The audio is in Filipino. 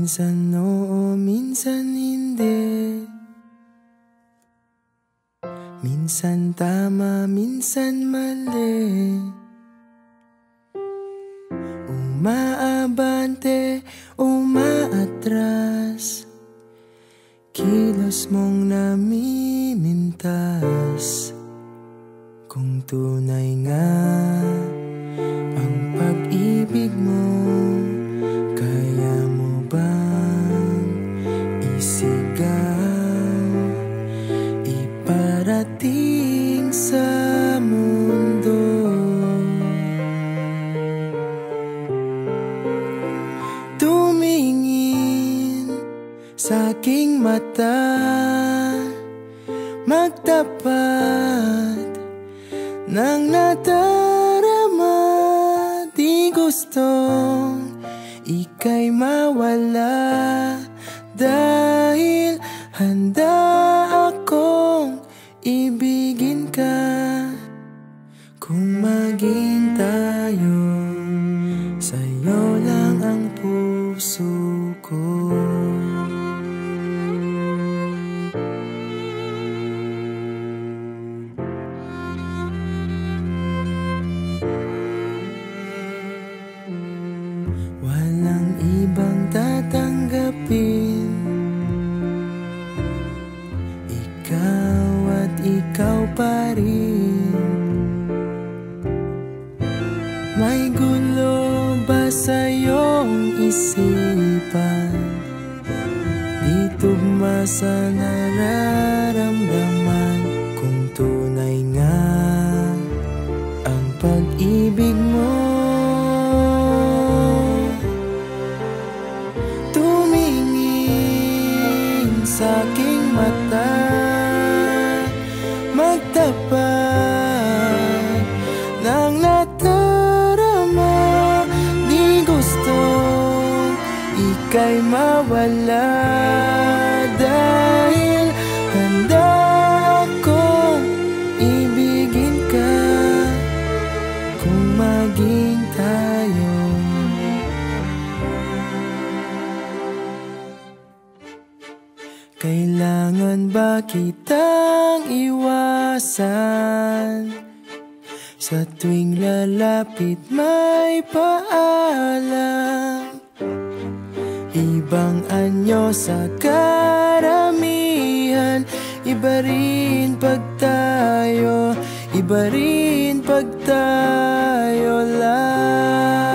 Minsan oo, minsan hindi. Minsan tama, minsan mali. Umaabante, umaatras. Kilos mong namimintas. Kung tunay nga ang pag-ibig mo, kaya mo bang isigaw, iparating sa mundo? Tumingin sa aking mata, magtapat ng nadarama. Di gustong ika'y mawala, dahil handa akong ibigin ka. Kung maging tayo, sa'yo lang ang puso ko. Walang ibang tatanggapin, ikaw at ikaw pa rin. May gulo ba sa iyong isipan? Di tugma sa nararamdaman. Kung tunay nga ang pag-ibig mo, tumingin sa aking mata, magtapat ng nadarama. Di gustong ika'y mawala, dahil handa akong ibigin ka. Kung maging tayo, kailangan ba kitang iwasan? Sa tuwing lalapit may paalam, ibang anyo sa karamihan. Iba rin pag tayo, iba rin pag tayo lang.